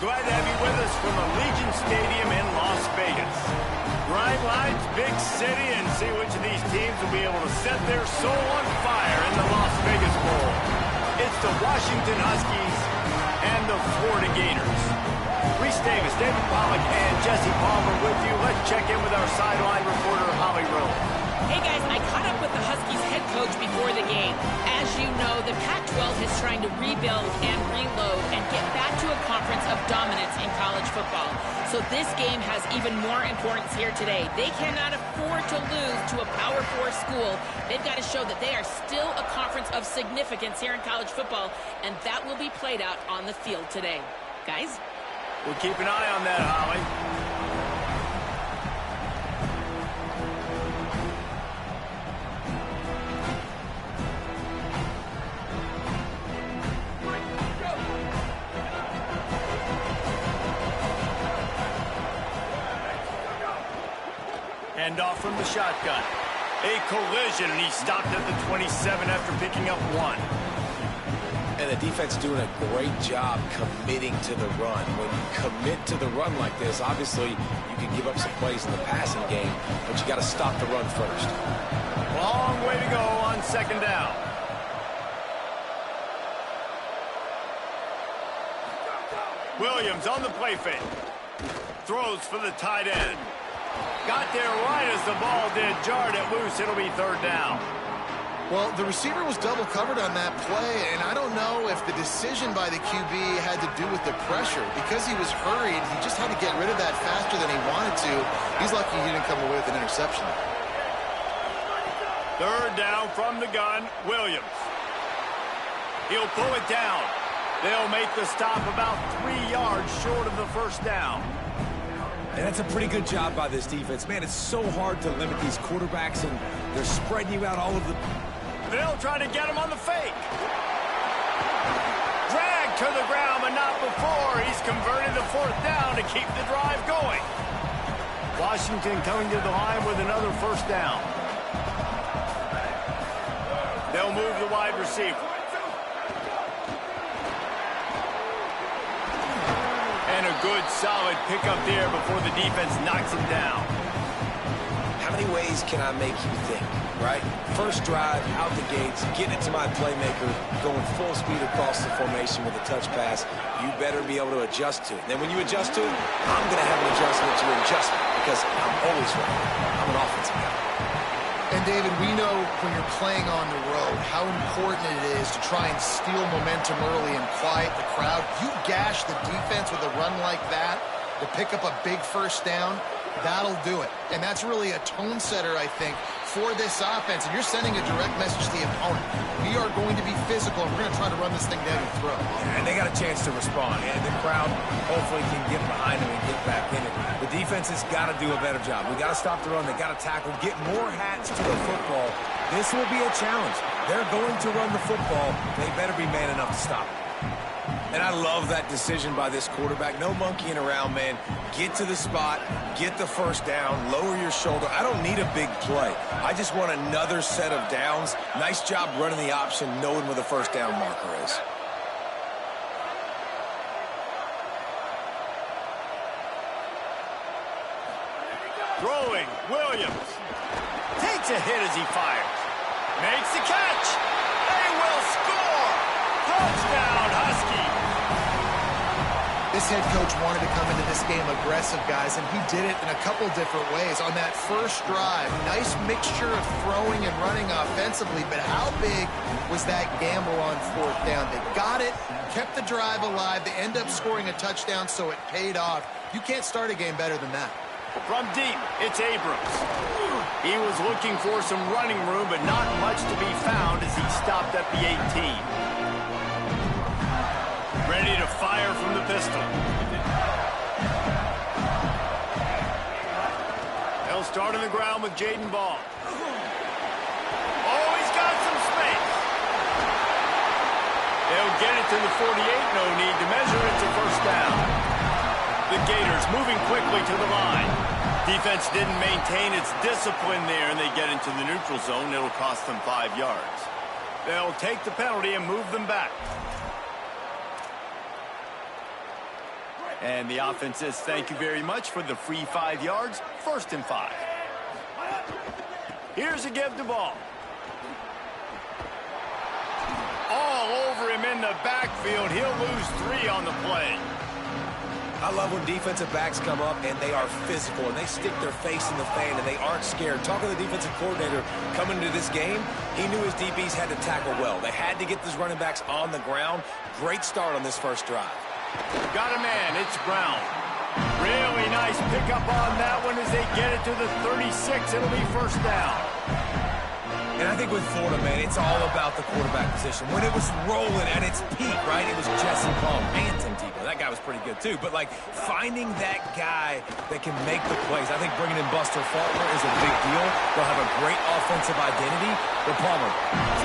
Glad to have you with us from Allegiant Stadium in Las Vegas. Bright lights, big city, and see which of these teams will be able to set their soul on fire in the Las Vegas Bowl. It's the Washington Huskies and the Florida Gators. Reese Davis, David Pollack, and Jesse Palmer with you. Let's check in with our sideline reporter, Holly Rowe. Hey guys, I caught up with the Huskies head coach before the game. As you know, the Pac-12 is trying to rebuild and reload and get back to a conference of dominance in college football. So this game has even more importance here today. They cannot afford to lose to a Power 4 school. They've got to show that they are still a conference of significance here in college football, and that will be played out on the field today. Guys? We'll keep an eye on that, Holly. Hand off from the shotgun. A collision, and he stopped at the 27 after picking up 1. And the defense doing a great job committing to the run. When you commit to the run like this, obviously you can give up some plays in the passing game, but you got to stop the run first. Long way to go on 2nd down. Williams on the play fake. Throws for the tight end. Got there right as the ball did. Jarred it loose. It'll be 3rd down. Well, the receiver was double covered on that play, and I don't know if the decision by the QB had to do with the pressure. Because he was hurried, he just had to get rid of that faster than he wanted to. He's lucky he didn't come away with an interception. 3rd down from the gun, Williams. He'll pull it down. They'll make the stop about 3 yards short of the 1st down. And that's a pretty good job by this defense. Man, it's so hard to limit these quarterbacks, and they're spreading you out all over the... They'll try to get him on the fake. Dragged to the ground, but not before. He's converted the 4th down to keep the drive going. Washington coming to the line with another 1st down. They'll move the wide receiver. And a good, solid pickup there before the defense knocks him down. How many ways can I make you think, right? First drive, out the gates, getting it to my playmaker, going full speed across the formation with a touch pass. You better be able to adjust to it. Then when you adjust to it, I'm going to have an adjustment to an adjustment because I'm always right. I'm an offensive guy. And, David, we know when you're playing on the road how important it is to try and steal momentum early and quiet the crowd. You gash the defense with a run like that to pick up a big 1st down, that'll do it. And that's really a tone setter, I think, for this offense. And you're sending a direct message to the opponent. We are going to be physical, and we're going to try to run this thing down your throat. And they got a chance to respond. And the crowd hopefully can get behind them and get back in it. The defense has got to do a better job. We got to stop the run. They got to tackle, get more hats to the football. This will be a challenge. They're going to run the football. They better be man enough to stop it. And I love that decision by this quarterback. No monkeying around, man. Get to the spot, get the 1st down, lower your shoulder. I don't need a big play. I just want another set of downs. Nice job running the option, knowing where the 1st down marker is. Throwing, Williams. Takes a hit as he fires. Makes the catch. They will score. Touchdown, Husky. This head coach wanted to come into this game aggressive, guys, and he did it in a couple different ways. On that 1st drive, nice mixture of throwing and running offensively, but how big was that gamble on 4th down? They got it, kept the drive alive, they end up scoring a touchdown, so it paid off. You can't start a game better than that. From deep, it's Abrams. He was looking for some running room, but not much to be found as he stopped at the 18. Ready to fire from the pistol. They'll start on the ground with Jaden Ball. Oh, he's got some space. They'll get it to the 48. No need to measure. It's a 1st down. The Gators moving quickly to the line. Defense didn't maintain its discipline there, and they get into the neutral zone. It'll cost them 5 yards. They'll take the penalty and move them back. And the offense says thank you very much for the free 5 yards, 1st and 5. Here's a give the ball. All over him in the backfield. He'll lose 3 on the play. I love when defensive backs come up and they are physical and they stick their face in the fan and they aren't scared. Talking to the defensive coordinator coming into this game, he knew his DBs had to tackle well. They had to get these running backs on the ground. Great start on this first drive. Got a man. It's Brown. Really nice pickup on that one as they get it to the 36. It'll be 1st down. And I think with Florida, man, it's all about the quarterback position. When it was rolling at its peak, right, it was Jesse Palm and Tim Tebow. That guy was pretty good, too. But, like, finding that guy that can make the plays, I think bringing in Buster Faulkner is a big deal. They'll have a great offensive identity. But, Palmer,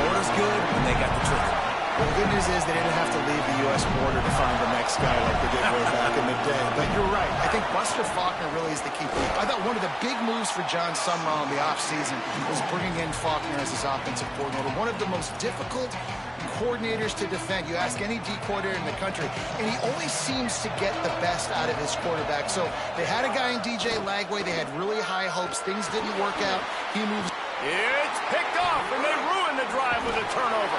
Florida's good when they got the trigger. Well, the good news is they didn't have to leave the U.S. border to find the next guy like they did way back in the day. But you're right. I think Buster Faulkner really is the key. I thought one of the big moves for John Summerall in the offseason was bringing in Faulkner as his offensive coordinator. One of the most difficult coordinators to defend. You ask any D coordinator in the country, and he only seems to get the best out of his quarterback. So they had a guy in DJ Lagway. They had really high hopes. Things didn't work out. He moves. It's picked off, and they ruin the drive with a turnover.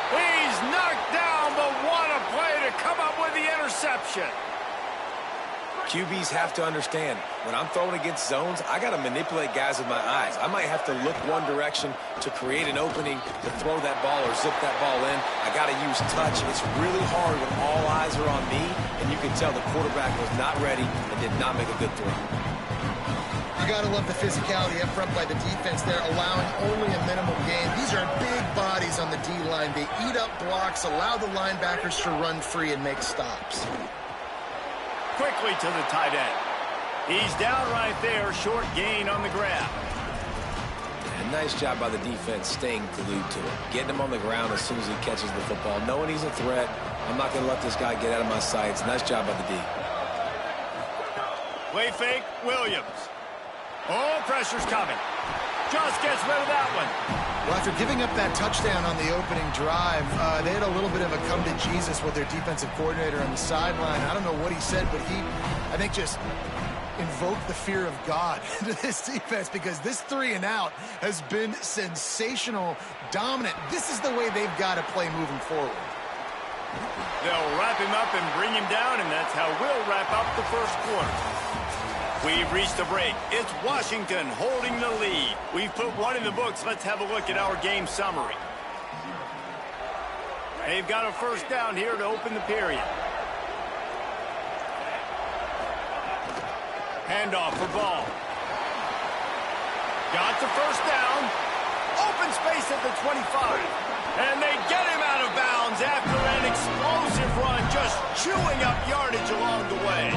He's knocked down, but what a play to come up with the interception. QBs have to understand, when I'm throwing against zones, I got to manipulate guys with my eyes. I might have to look one direction to create an opening to throw that ball or zip that ball in. I got to use touch. It's really hard when all eyes are on me, and you can tell the quarterback was not ready and did not make a good throw. You got to love the physicality up front by the defense there, allowing only a minimal gain. These are big bodies on the D-line. They eat up blocks, allow the linebackers to run free and make stops. Quickly to the tight end. He's down right there, short gain on the grab. And nice job by the defense staying glued to him, getting him on the ground as soon as he catches the football, knowing he's a threat. I'm not going to let this guy get out of my sights. Nice job by the D. Play fake, Williams. Oh, pressure's coming. Just gets rid of that one. Well, after giving up that touchdown on the opening drive, they had a little bit of a come to Jesus with their defensive coordinator on the sideline. I don't know what he said, but he, I think, just invoked the fear of God into this defense, because this 3-and-out has been sensational, dominant. This is the way they've got to play moving forward. They'll wrap him up and bring him down, and that's how we'll wrap up the first quarter. We've reached the break. It's Washington holding the lead. We've put one in the books. Let's have a look at our game summary. They've got a 1st down here to open the period. Handoff for Ball. Got the 1st down. Open space at the 25. And they get him out of bounds after an explosive run, just chewing up yardage along the way.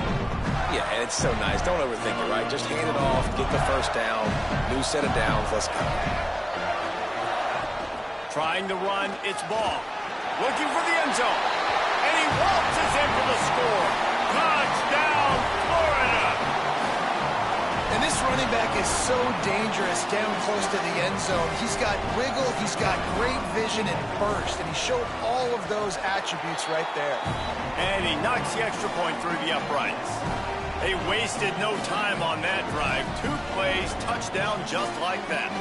Yeah, and it's so nice. Don't overthink it, right? Just hand it off, get the 1st down, new set of downs, let's go. Trying to run, it's Ball. Looking for the end zone. And he waltzes in for the score. Touchdown, Florida! And this running back is so dangerous down close to the end zone. He's got wiggle, he's got great vision and burst, and he showed all of those attributes right there. And he knocks the extra point through the uprights. They wasted no time on that drive. 2 plays, touchdown just like that.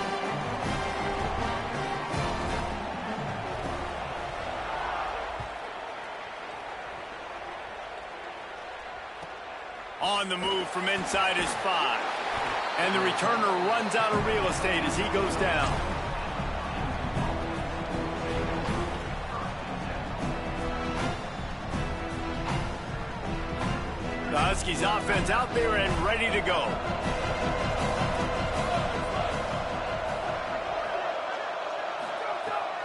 On the move from inside his 5. And the returner runs out of real estate as he goes down. The Huskies offense out there and ready to go.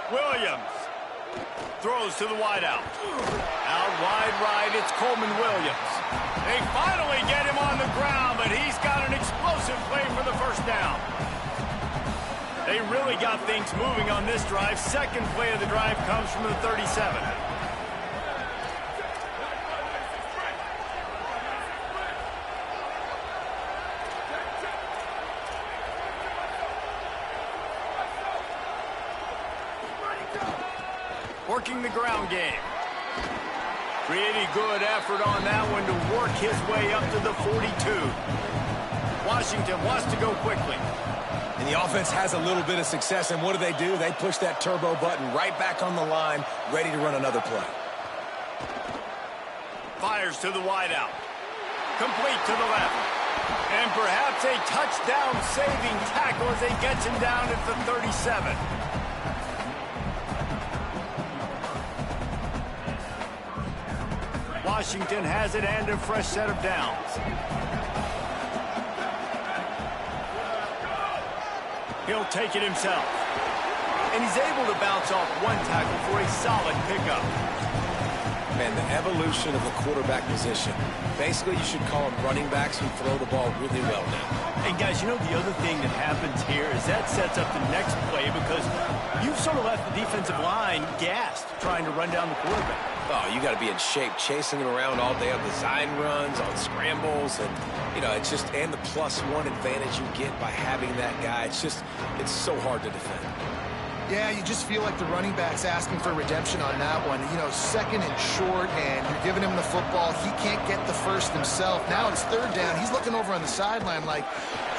Williams throws to the wideout. Out wide right, it's Coleman Williams. They finally get him on the ground, but he's got an explosive play for the 1st down. They really got things moving on this drive. 2nd play of the drive comes from the 37. Working the ground game. Pretty good effort on that one to work his way up to the 42. Washington wants to go quickly. And the offense has a little bit of success, and what do? They push that turbo button right back on the line, ready to run another play. Fires to the wideout. Complete to the left. And perhaps a touchdown-saving tackle as he gets him down at the 37. Washington has it and a fresh set of downs. He'll take it himself. And he's able to bounce off one tackle for a solid pickup. Man, the evolution of the quarterback position. Basically, you should call them running backs who throw the ball really well now. And guys, you know the other thing that happens here is that sets up the next play because you've sort of left the defensive line gassed trying to run down the quarterback. Oh, you got to be in shape, chasing him around all day on design runs, on scrambles, and, you know, it's just, and the +1 advantage you get by having that guy. It's so hard to defend. Yeah, you just feel like the running back's asking for redemption on that one. You know, second and short, and you're giving him the football. He can't get the first himself. Now it's third down. He's looking over on the sideline like,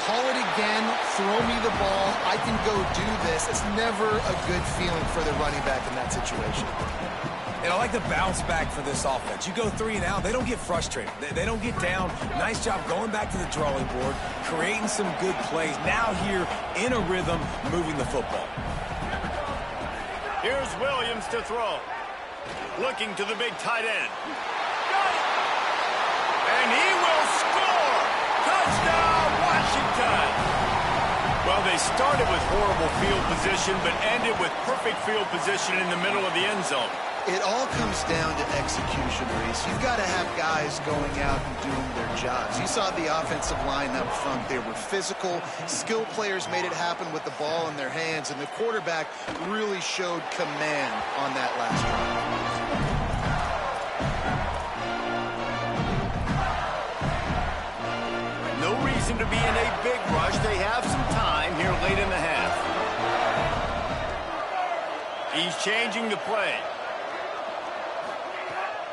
call it again, throw me the ball, I can go do this. It's never a good feeling for the running back in that situation. And I like the bounce back for this offense. You go 3 and out, they don't get frustrated. They don't get down. Nice job going back to the drawing board, creating some good plays. Now here in a rhythm, moving the football. Here's Williams to throw. Looking to the big tight end. And he will score! Touchdown, Washington! Well, they started with horrible field position, but ended with perfect field position in the middle of the end zone. It all comes down to execution, Reese. You've got to have guys going out and doing their jobs. You saw the offensive line up front. They were physical. Skilled players made it happen with the ball in their hands, and the quarterback really showed command on that last drive. No reason to be in a big rush. They have some time here late in the half. He's changing the play.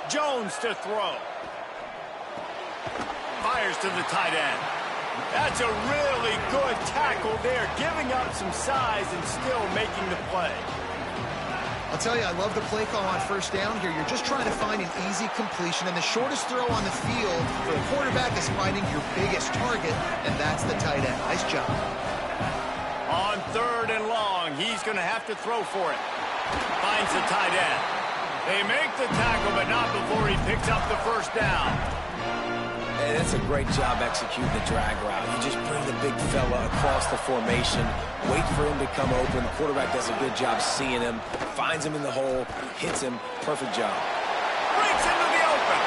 Jones to throw. Fires to the tight end. That's a really good tackle there, giving up some size and still making the play. I'll tell you, I love the play call on first down here. You're just trying to find an easy completion, and the shortest throw on the field for a quarterback is finding your biggest target, and that's the tight end. Nice job. On 3rd and long, he's going to have to throw for it. Finds the tight end. They make the tackle, but not before he picks up the first down. And it's a great job executing the drag route. You just bring the big fella across the formation, wait for him to come open. The quarterback does a good job seeing him, finds him in the hole, hits him. Perfect job. Breaks into the open.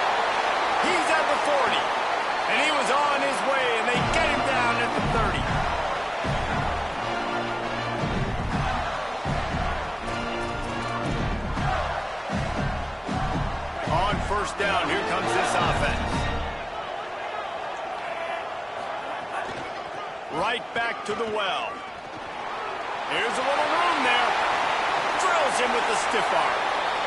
He's at the 40. And he was on his way, and they get him down at the 30. On first down, here comes this offense. Right back to the well. Here's a little room there. Drills him with the stiff arm.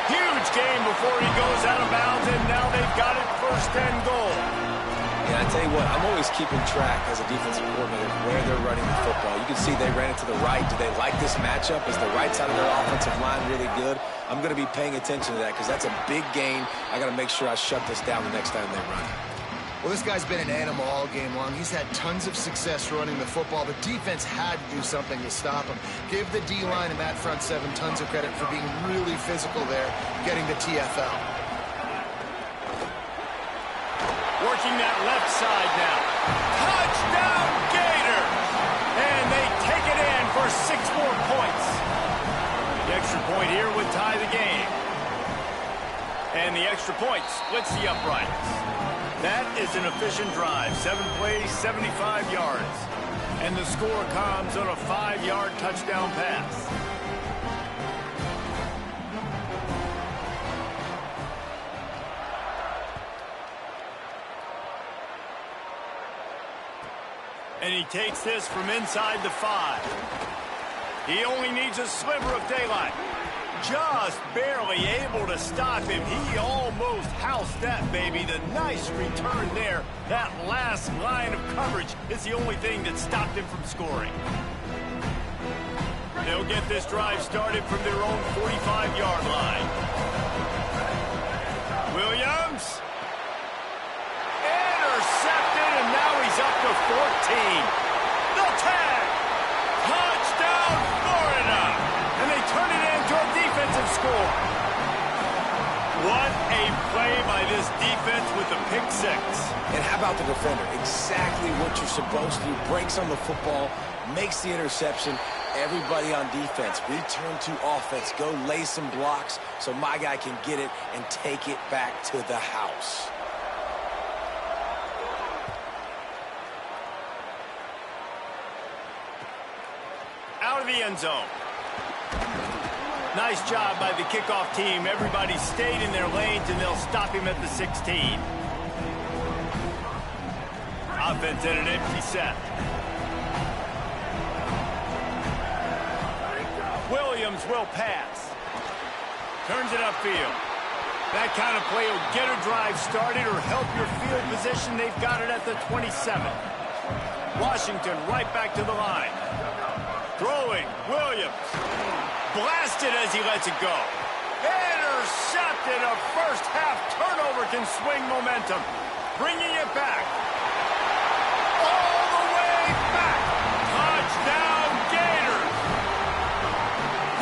Huge game before he goes out of bounds, and now they've got it 1st and goal. Yeah, I tell you what, I'm always keeping track as a defensive coordinator where they're running the football. You can see they ran it to the right. Do they like this matchup? Is the right side of their offensive line really good? I'm going to be paying attention to that because that's a big gain. I got to make sure I shut this down the next time they run. Well, this guy's been an animal all game long. He's had tons of success running the football. The defense had to do something to stop him. Give the D-line and that front 7 tons of credit for being really physical there, getting the TFL. Working that left side now. Touchdown, Gators! And they take it in for 6 more points. The extra point here would tie the game. And the extra point splits the uprights. That is an efficient drive. 7 plays, 75 yards. And the score comes on a 5-yard touchdown pass. And he takes this from inside the 5. He only needs a sliver of daylight. Just barely able to stop him. He almost housed that baby. The nice return there. That last line of coverage is the only thing that stopped him from scoring. They'll get this drive started from their own 45-yard line. Williams. Intercepted, and now he's up to 14. The tag. Touchdown, Florida. And they turn it into a defensive score. What a play by this defense with the pick six. And how about the defender? Exactly what you're supposed to do. Breaks on the football, makes the interception. Everybody on defense, return to offense. Go lay some blocks so my guy can get it and take it back to the house. Out of the end zone. Nice job by the kickoff team. Everybody stayed in their lanes, and they'll stop him at the 16. Offense at an empty set. Williams will pass. Turns it upfield. That kind of play will get a drive started or help your field position. They've got it at the 27. Washington right back to the line. Throwing, Williams. Blasted as he lets it go. Intercepted. A first half turnover can swing momentum. Bringing it back. All the way back. Touchdown, Gators.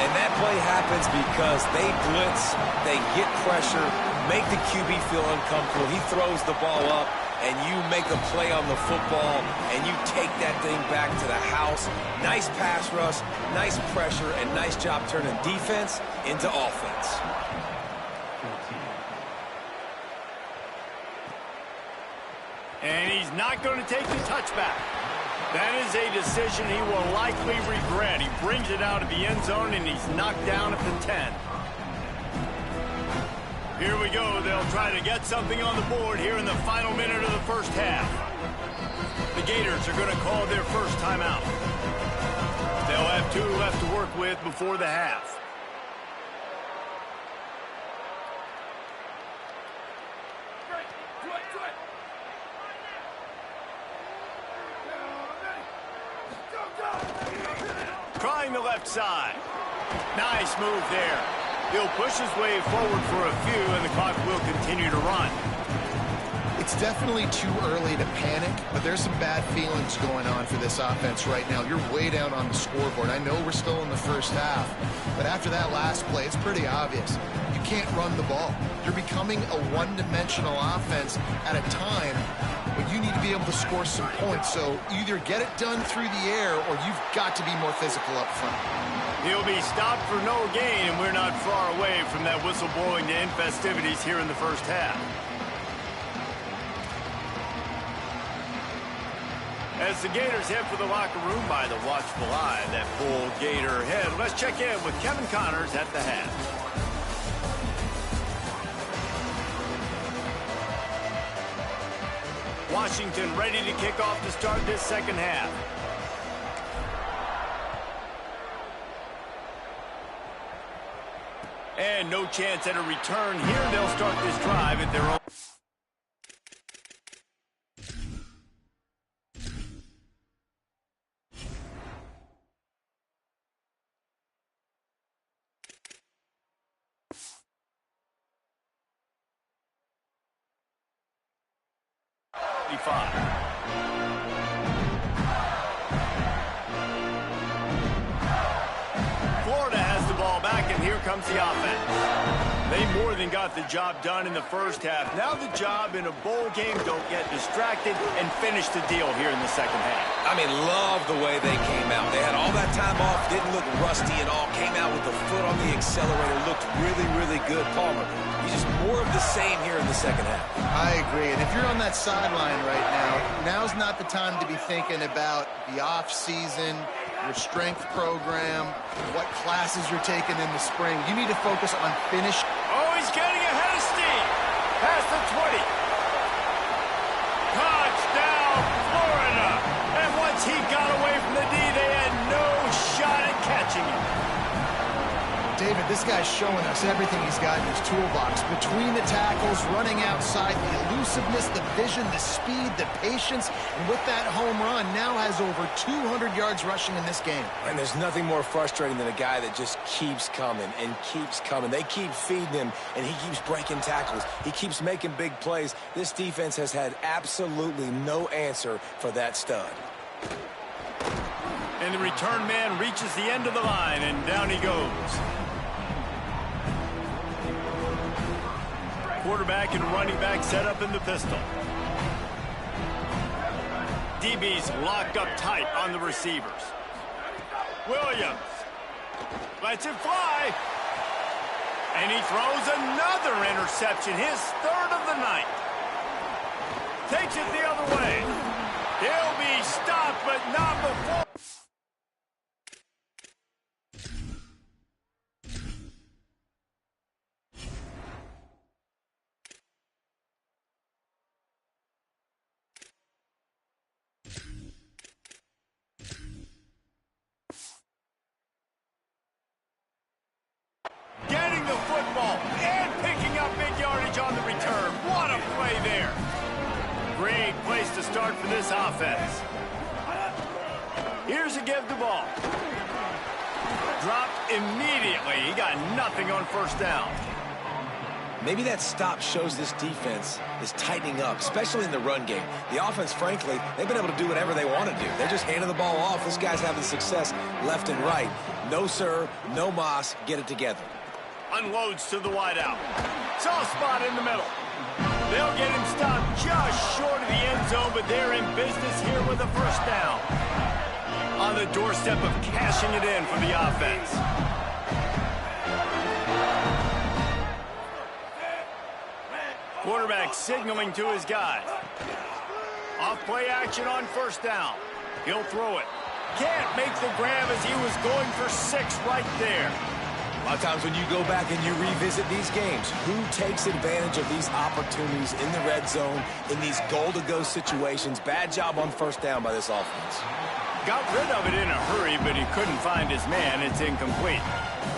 And that play happens because they blitz, they get pressure, make the QB feel uncomfortable. He throws the ball up, and you make a play on the football, and you take that thing back to the house. Nice pass rush, nice pressure, and nice job turning defense into offense. And he's not going to take the touchback. That is a decision he will likely regret. He brings it out of the end zone, and he's knocked down at the 10. Here we go. They'll try to get something on the board here in the final minute of the first half. The Gators are going to call their first timeout. They'll have 2 left to work with before the half. Trying the left side. Nice move there. He'll push his way forward for a few, and the clock will continue to run. It's definitely too early to panic, but there's some bad feelings going on for this offense right now. You're way down on the scoreboard. I know we're still in the first half, but after that last play, it's pretty obvious. You can't run the ball. You're becoming a one-dimensional offense at a time when you need to be able to score some points. So either get it done through the air, or you've got to be more physical up front. He'll be stopped for no gain, and we're not far away from that whistle blowing to end festivities here in the first half. As the Gators head for the locker room by the watchful eye, that full Gator head. Let's check in with Kevin Connors at the half. Washington ready to kick off to start this second half. And no chance at a return here. They'll start this drive at their own. Florida has the ball back, and here comes the offense. They more than got the job done in the first half. Now the job in a bowl game, don't get distracted and finish the deal here in the second half. I mean, love the way they came out. They had all that time off, didn't look rusty at all, came out with the foot on the accelerator, looked really, really good. Palmer, he's just more of the same here in the second half. I agree, and if you're on that sideline right now, now's not the time to be thinking about the off-season, your strength program, what classes you're taking in the spring. You need to focus on finish. Oh, he's getting ahead of steam. Past the 20. Touchdown, Florida. And once he got away from the D, they had no shot at catching him. David, This guy's showing us everything he's got in his toolbox. Between the tackles, running outside, the elusiveness, the vision, the speed, the patience. And with that home run, now has over 200 yards rushing in this game. And there's nothing more frustrating than a guy that just keeps coming and keeps coming. They keep feeding him, and he keeps breaking tackles. He keeps making big plays. This defense has had absolutely no answer for that stud. And the return man reaches the end of the line, and down he goes. Quarterback and running back set up in the pistol. DB's locked up tight on the receivers. Williams lets it fly. And he throws another interception, his third of the night. Takes it the other way. He'll be stopped, but not before. Getting the football and picking up big yardage on the return. What a play there. Great place to start for this offense. Here's a give the ball. Dropped immediately. He got nothing on first down. Maybe that stop shows this defense is tightening up, especially in the run game. The offense, frankly, they've been able to do whatever they want to do. They're just handing the ball off. This guy's having success left and right. No, sir, no mas. Get it together. Unloads to the wideout. Soft spot in the middle. They'll get him stopped just short of the end zone, but they're in business here with a first down. On the doorstep of cashing it in for the offense. Quarterback signaling to his guy. Off play action on first down. He'll throw it. Can't make the grab as he was going for 6 right there. A lot of times when you go back and you revisit these games, who takes advantage of these opportunities in the red zone, in these goal-to-go situations? Bad job on first down by this offense. Got rid of it in a hurry, but he couldn't find his man. It's incomplete.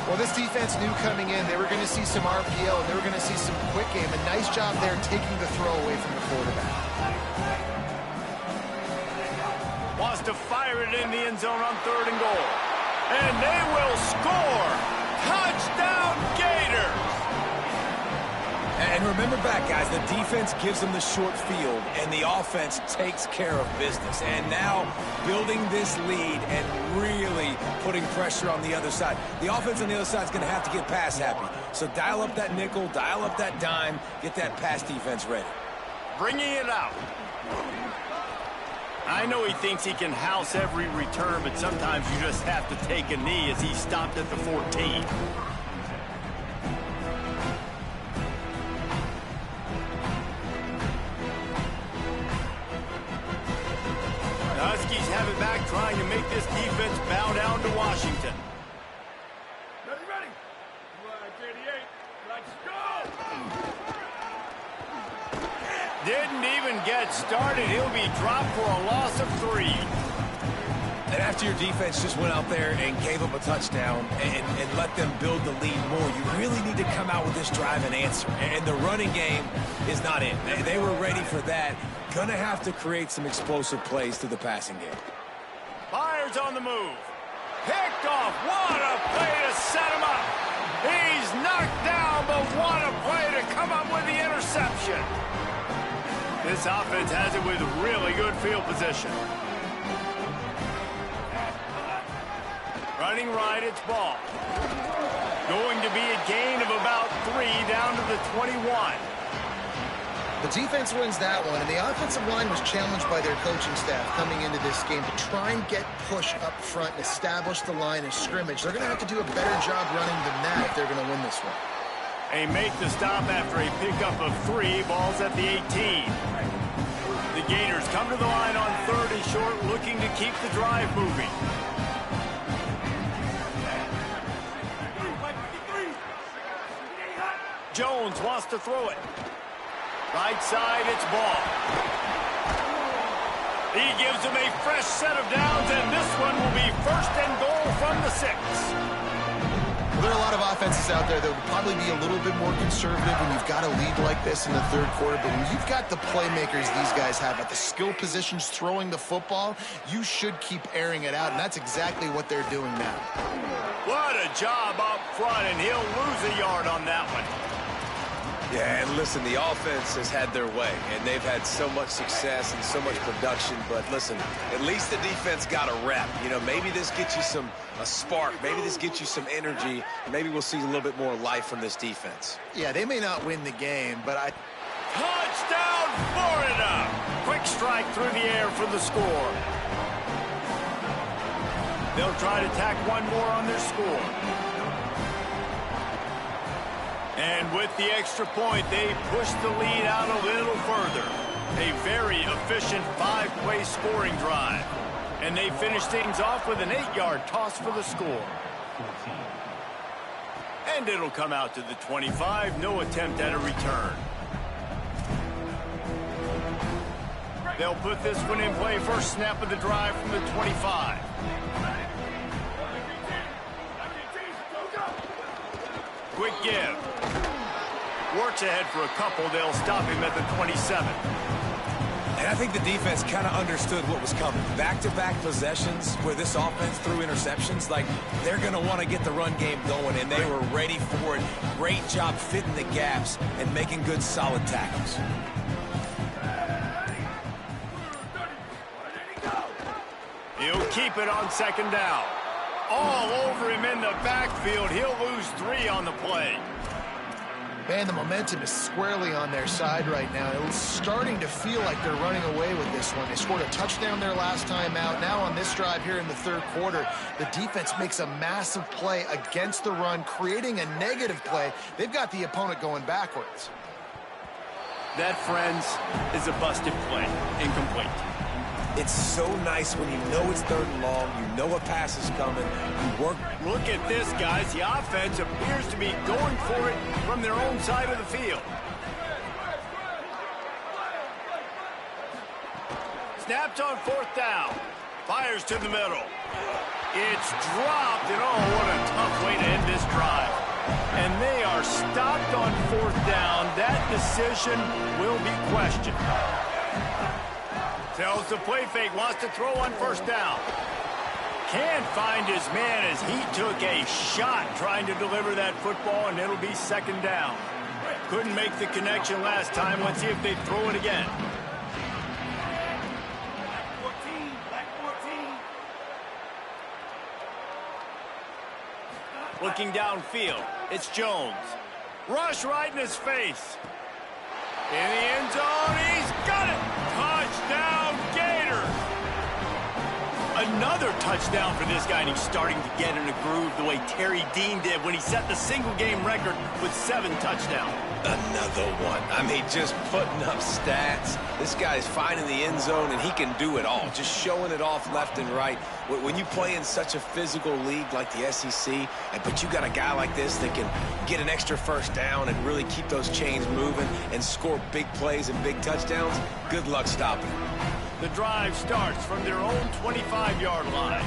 Well, this defense knew coming in they were going to see some RPO, and they were going to see some quick game. A nice job there taking the throw away from the quarterback. Wants to fire it in the end zone on 3rd and goal. And they will score. Touchdown, Gators! And remember back, guys, the defense gives them the short field, and the offense takes care of business. And now building this lead and really putting pressure on the other side. The offense on the other side is going to have to get pass happy. So dial up that nickel, dial up that dime, get that pass defense ready. Bringing it out. I know he thinks he can house every return, but sometimes you just have to take a knee as he stopped at the 14. The Huskies have it back, trying to make this defense bow down to Washington. Ready? 38. Let's go! Didn't even get started. He'll be dropped for a loss of 3. And after your defense just went out there and gave up a touchdown and let them build the lead more, you really need to come out with this drive and answer. And the running game is not in. They were ready for that. Gonna have to create some explosive plays through the passing game. Byers on the move. Picked off. What a play to set him up. He's knocked down, but what a play to come up with the interception. This offense has it with really good field position. Running right, it's ball. Going to be a gain of about 3 down to the 21. The defense wins that one, and the offensive line was challenged by their coaching staff coming into this game to try and get push up front and establish the line of scrimmage. They're going to have to do a better job running than that if they're going to win this one. They make the stop after a pickup of 3. Ball's at the 18. The Gators come to the line on 3rd and short, looking to keep the drive moving. Jones wants to throw it. Right side, it's ball. He gives them a fresh set of downs, and this one will be 1st and goal from the 6. Well, there are a lot of offenses out there that would probably be a little bit more conservative when you've got a lead like this in the third quarter. But when you've got the playmakers these guys have at the skill positions throwing the football, you should keep airing it out, and that's exactly what they're doing now. What a job up front, and he'll lose a yard on that one. Yeah, and listen, the offense has had their way, and they've had so much success and so much production. But listen, at least the defense got a rep. You know, maybe this gets you a spark. Maybe this gets you some energy. Maybe we'll see a little bit more life from this defense. Yeah, they may not win the game, but Touchdown, Florida! Quick strike through the air for the score. They'll try to tack one more on their score. And with the extra point, they push the lead out a little further. A very efficient 5-play scoring drive. And they finish things off with an 8-yard toss for the score. And it'll come out to the 25. No attempt at a return. They'll put this one in play. First snap of the drive from the 25. Quick give. Works ahead for a couple. They'll stop him at the 27. And I think the defense kind of understood what was coming. Back-to-back possessions where this offense threw interceptions, like they're going to want to get the run game going, and they were ready for it. Great job fitting the gaps and making good, solid tackles. He'll keep it on second down. All over him in the backfield. He'll lose 3 on the play. man, the momentum is squarely on their side right now. It's starting to feel like they're running away with this one. They scored a touchdown their last time out. Now on this drive here in the third quarter, the defense makes a massive play against the run, creating a negative play. They've got the opponent going backwards. That, friends, is a busted play. Incomplete. It's so nice when you know it's third and long, you know a pass is coming, you work. Look at this, guys. The offense appears to be going for it from their own side of the field. Snapped on fourth down. Fires to the middle. It's dropped, and oh, what a tough way to end this drive. And they are stopped on fourth down. That decision will be questioned. Tells the play fake, wants to throw on first down. Can't find his man as he took a shot trying to deliver that football, and it'll be second down. Couldn't make the connection last time. Let's see if they throw it again. Looking downfield, it's Jones. Rush right in his face. In the end zone, he's got it! Touchdown, Gators! Another touchdown for this guy, and he's starting to get in a groove the way Terry Dean did when he set the single-game record with 7 touchdowns. Another one. I mean, just putting up stats. This guy's finding the end zone, and he can do it all. Just showing it off left and right. When you play in such a physical league like the SEC, but you got a guy like this that can get an extra first down and really keep those chains moving and score big plays and big touchdowns, good luck stopping him. The drive starts from their own 25-yard line.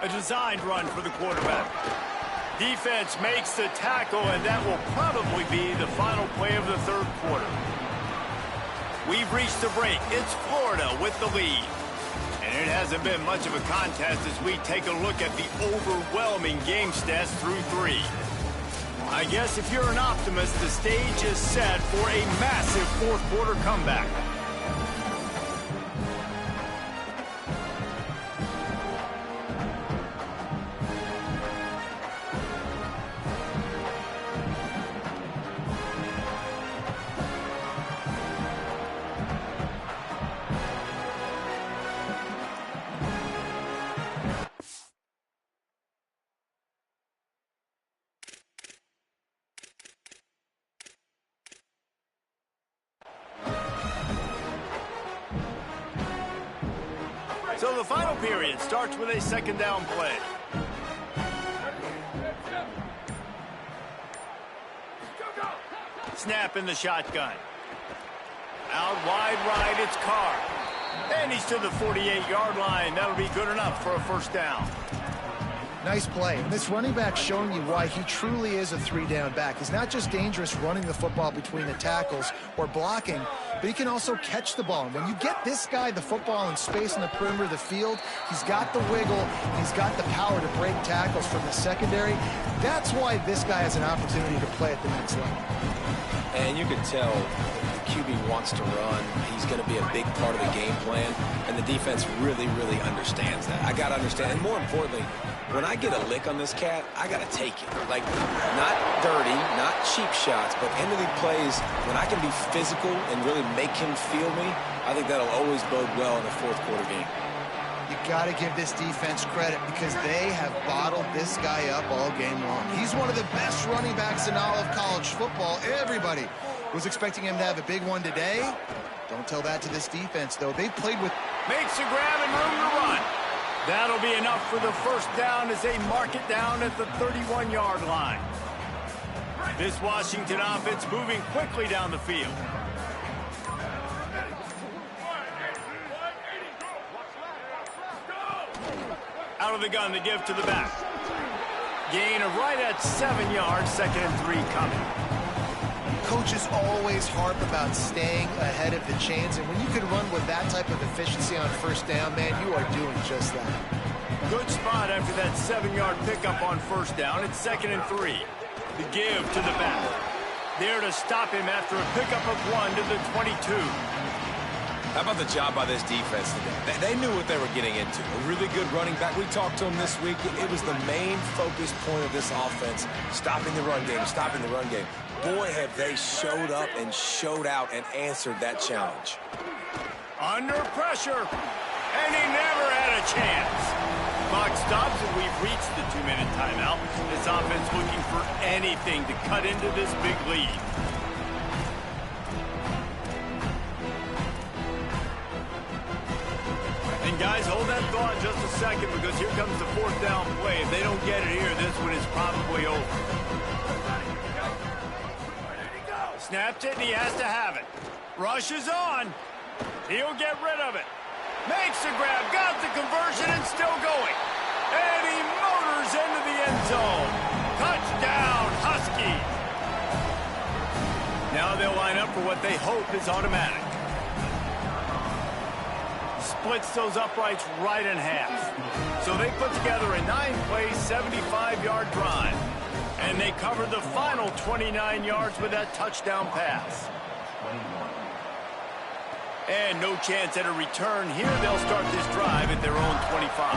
A designed run for the quarterback. Defense makes the tackle, and that will probably be the final play of the third quarter. We've reached the break. It's Florida with the lead. And it hasn't been much of a contest as we take a look at the overwhelming game stats through 3. I guess if you're an optimist, the stage is set for a massive fourth quarter comeback. So the final period starts with a second down play. Snap in the shotgun. Out wide right, it's Carr. And he's to the 48-yard line. That'll be good enough for a first down. Nice play. And this running back showing you why he truly is a three-down back. He's not just dangerous running the football between the tackles or blocking, but he can also catch the ball. And when you get this guy the football in space in the perimeter of the field, he's got the wiggle, he's got the power to break tackles from the secondary. That's why this guy has an opportunity to play at the next level. And you can tell the QB wants to run. He's going to be a big part of the game plan, and the defense really, really understands that. I got to understand, and more importantly, when I get a lick on this cat, I got to take it. Like, not dirty, not cheap shots, but end of the plays, when I can be physical and really make him feel me, I think that'll always bode well in the fourth quarter game. You got to give this defense credit because they have bottled this guy up all game long. He's one of the best running backs in all of college football. Everybody was expecting him to have a big one today. Don't tell that to this defense, though. They've played with... Makes a grab and room to run. That'll be enough for the first down as they mark it down at the 31-yard line. This Washington offense moving quickly down the field. Out of the gun, the give to the back. Gain of right at 7 yards, 2nd and 3 coming. Coaches always harp about staying ahead of the chains, and when you can run with that type of efficiency on first down, man, you are doing just that. Good spot after that 7-yard pickup on first down. It's 2nd and 3. The give to the back. There to stop him after a pickup of 1 to the 22. How about the job by this defense today? They knew what they were getting into. A really good running back. We talked to him this week. It was the main focus point of this offense, stopping the run game, stopping the run game. Boy, have they showed up and showed out and answered that challenge. Under pressure, and he never had a chance. Clock stops, and we've reached the 2-minute timeout. This offense looking for anything to cut into this big lead. And guys, hold that thought just a second because here comes the fourth down play. If they don't get it here, this one is probably over. Snapped it, and he has to have it. Rushes on. He'll get rid of it. Makes the grab, got the conversion, and still going. And he motors into the end zone. Touchdown, Huskies. Now they'll line up for what they hope is automatic. Splits those uprights right in half. So they put together a 9-play, 75-yard drive. And they covered the final 29 yards with that touchdown pass. And no chance at a return here. They'll start this drive at their own 25.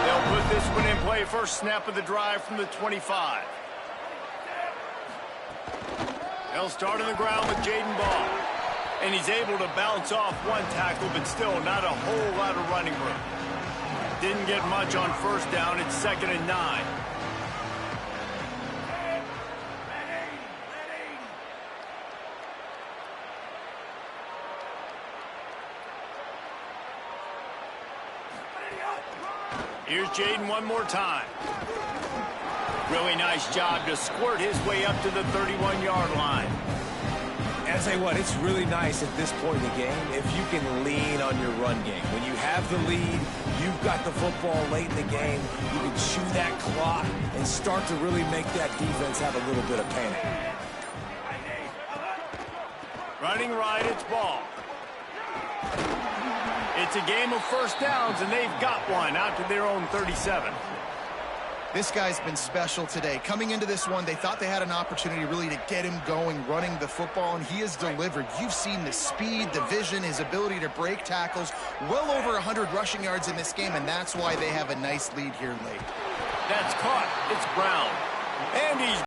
They'll put this one in play. First snap of the drive from the 25. They'll start on the ground with Jaden Ball. And he's able to bounce off one tackle, but still not a whole lot of running room. Didn't get much on first down. It's 2nd and 9. Here's Jaden one more time. Really nice job to squirt his way up to the 31-yard line. And I tell you what, it's really nice at this point in the game if you can lean on your run game. When you have the lead, you've got the football late in the game, you can chew that clock and start to really make that defense have a little bit of panic. Running right, it's Ball. It's a game of first downs, and they've got one out to their own 37. This guy's been special today. Coming into this one, they thought they had an opportunity really to get him going, running the football, and he has delivered. You've seen the speed, the vision, his ability to break tackles. Well over 100 rushing yards in this game, and that's why they have a nice lead here late. That's caught. It's Brown. And he's